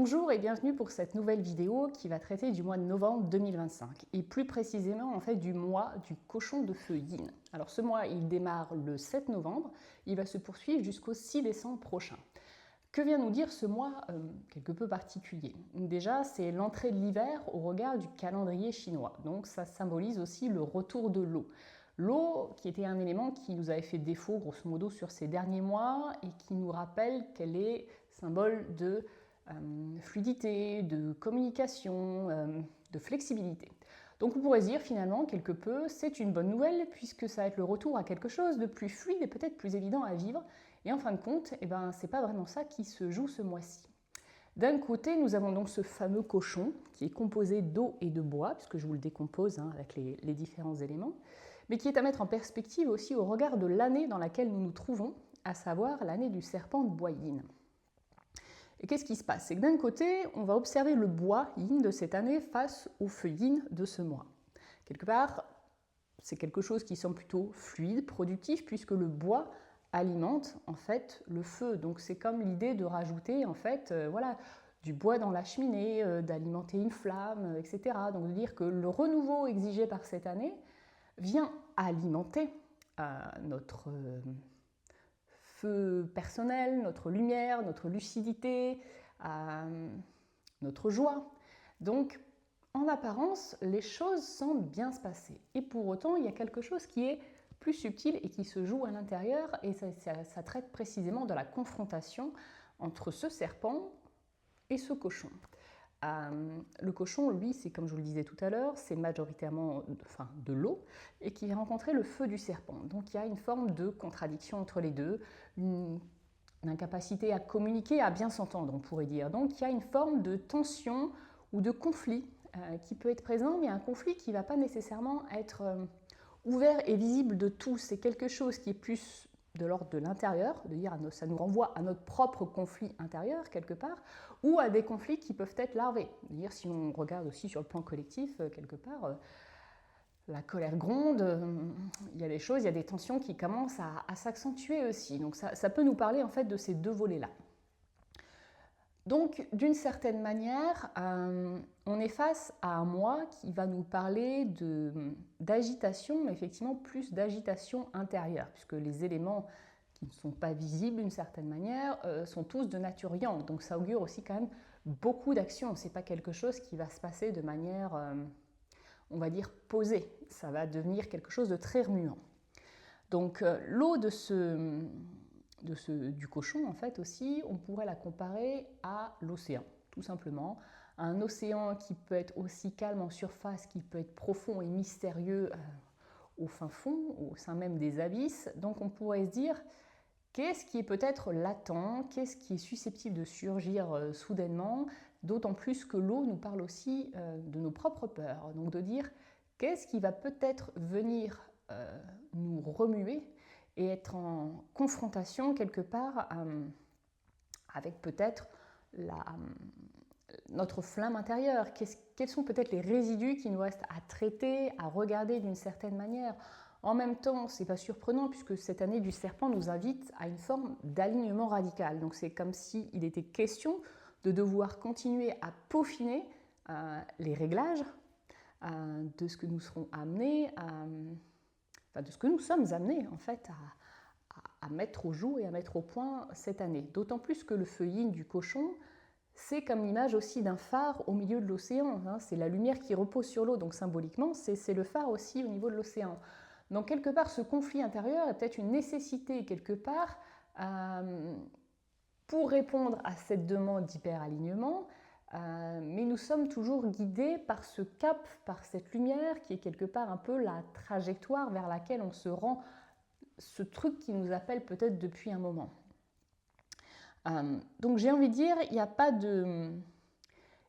Bonjour et bienvenue pour cette nouvelle vidéo qui va traiter du mois de novembre 2025 et plus précisément en fait du mois du cochon de feu Yin. Alors ce mois il démarre le 7 novembre, il va se poursuivre jusqu'au 6 décembre prochain. Que vient nous dire ce mois quelque peu particulier? Déjà c'est l'entrée de l'hiver au regard du calendrier chinois, donc ça symbolise aussi le retour de l'eau. L'eau qui était un élément qui nous avait fait défaut grosso modo sur ces derniers mois et qui nous rappelle qu'elle est symbole de fluidité, de communication, de flexibilité. Donc on pourrait se dire finalement quelque peu c'est une bonne nouvelle puisque ça va être le retour à quelque chose de plus fluide et peut-être plus évident à vivre. Et en fin de compte, c'est pas vraiment ça qui se joue ce mois-ci. D'un côté, nous avons donc ce fameux cochon qui est composé d'eau et de bois, puisque je vous le décompose avec les différents éléments, mais qui est à mettre en perspective aussi au regard de l'année dans laquelle nous nous trouvons, à savoir l'année du serpent de bois yin. Et qu'est-ce qui se passe? C'est que d'un côté, on va observer le bois yin de cette année face au feu yin de ce mois. Quelque part, c'est quelque chose qui semble plutôt fluide, productif, puisque le bois alimente en fait le feu. Donc c'est comme l'idée de rajouter en fait du bois dans la cheminée, d'alimenter une flamme, etc. Donc de dire que le renouveau exigé par cette année vient alimenter notre feu personnel, notre lumière, notre lucidité, notre joie. Donc, en apparence, les choses semblent bien se passer. Et pour autant, il y a quelque chose qui est plus subtil et qui se joue à l'intérieur, et ça traite précisément de la confrontation entre ce serpent et ce cochon. Le cochon, lui, c'est comme je vous le disais tout à l'heure, c'est majoritairement de l'eau et qui va rencontrer le feu du serpent. Donc il y a une forme de contradiction entre les deux, une incapacité à communiquer, à bien s'entendre, on pourrait dire. Donc il y a une forme de tension ou de conflit qui peut être présent, mais un conflit qui ne va pas nécessairement être ouvert et visible de tous. C'est quelque chose qui est plus de l'ordre de l'intérieur, de dire ça nous renvoie à notre propre conflit intérieur quelque part, ou à des conflits qui peuvent être larvés. Dire si on regarde aussi sur le plan collectif quelque part, la colère gronde, il y a des choses, il y a des tensions qui commencent à s'accentuer aussi. Donc ça peut nous parler en fait de ces deux volets-là. Donc, d'une certaine manière, on est face à un mois qui va nous parler d'agitation, mais effectivement plus d'agitation intérieure, puisque les éléments qui ne sont pas visibles d'une certaine manière sont tous de nature yang. Donc ça augure aussi quand même beaucoup d'action. Ce n'est pas quelque chose qui va se passer de manière, on va dire, posée. Ça va devenir quelque chose de très remuant. Donc l'eau du cochon, en fait, aussi, on pourrait la comparer à l'océan, tout simplement. Un océan qui peut être aussi calme en surface, qui peut être profond et mystérieux au fin fond, au sein même des abysses. Donc on pourrait se dire, qu'est-ce qui est peut-être latent, qu'est-ce qui est susceptible de surgir soudainement, d'autant plus que l'eau nous parle aussi de nos propres peurs. Donc de dire, qu'est-ce qui va peut-être venir nous remuer et être en confrontation quelque part avec peut-être notre flamme intérieure. Quels sont peut-être les résidus qui nous restent à traiter, à regarder d'une certaine manière. En même temps, ce n'est pas surprenant puisque cette année du serpent nous invite à une forme d'alignement radical. Donc c'est comme s'il était question de devoir continuer à peaufiner les réglages de ce que nous serons amenés de ce que nous sommes amenés en fait à mettre au jour et à mettre au point cette année. D'autant plus que le feu yin du cochon, c'est comme l'image aussi d'un phare au milieu de l'océan. C'est la lumière qui repose sur l'eau, donc symboliquement, c'est le phare aussi au niveau de l'océan. Donc quelque part, ce conflit intérieur est peut-être une nécessité quelque part pour répondre à cette demande d'hyper-alignement, mais nous sommes toujours guidés par ce cap, par cette lumière qui est quelque part un peu la trajectoire vers laquelle on se rend, ce truc qui nous appelle peut-être depuis un moment. Donc j'ai envie de dire, il n'y a pas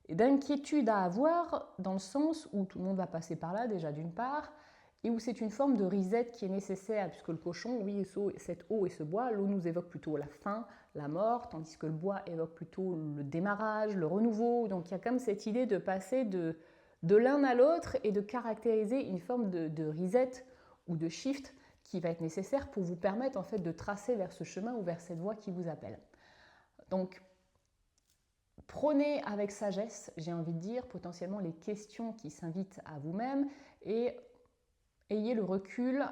d'inquiétude à avoir dans le sens où tout le monde va passer par là déjà d'une part, et où c'est une forme de reset qui est nécessaire, puisque le cochon, oui, cette eau et ce bois, l'eau nous évoque plutôt la fin, la mort, tandis que le bois évoque plutôt le démarrage, le renouveau. Donc il y a comme cette idée de passer de l'un à l'autre et de caractériser une forme de reset ou de shift qui va être nécessaire pour vous permettre en fait de tracer vers ce chemin ou vers cette voie qui vous appelle. Donc, Prenez avec sagesse, j'ai envie de dire, potentiellement les questions qui s'invitent à vous-même et ayez le recul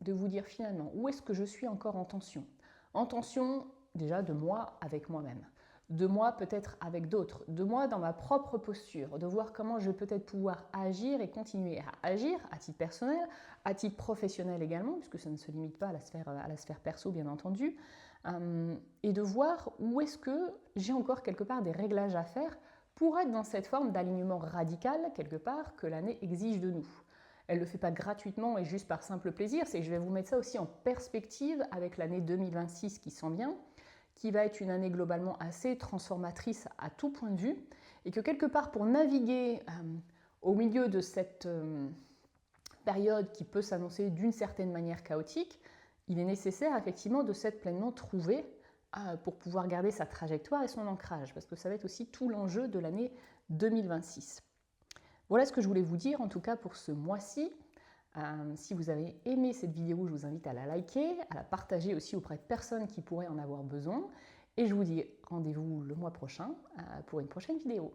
de vous dire finalement où est-ce que je suis encore en tension. En tension déjà de moi avec moi-même, de moi peut-être avec d'autres, de moi dans ma propre posture, de voir comment je vais peut-être pouvoir agir et continuer à agir à titre personnel, à titre professionnel également, puisque ça ne se limite pas à la sphère perso bien entendu, et de voir où est-ce que j'ai encore quelque part des réglages à faire pour être dans cette forme d'alignement radical quelque part que l'année exige de nous. Elle ne le fait pas gratuitement et juste par simple plaisir, c'est que je vais vous mettre ça aussi en perspective avec l'année 2026 qui s'en vient, qui va être une année globalement assez transformatrice à tout point de vue, et que quelque part pour naviguer au milieu de cette période qui peut s'annoncer d'une certaine manière chaotique, il est nécessaire effectivement de s'être pleinement trouvé pour pouvoir garder sa trajectoire et son ancrage, parce que ça va être aussi tout l'enjeu de l'année 2026. Voilà ce que je voulais vous dire en tout cas pour ce mois-ci. Si vous avez aimé cette vidéo, je vous invite à la liker, à la partager aussi auprès de personnes qui pourraient en avoir besoin. Et je vous dis rendez-vous le mois prochain pour une prochaine vidéo.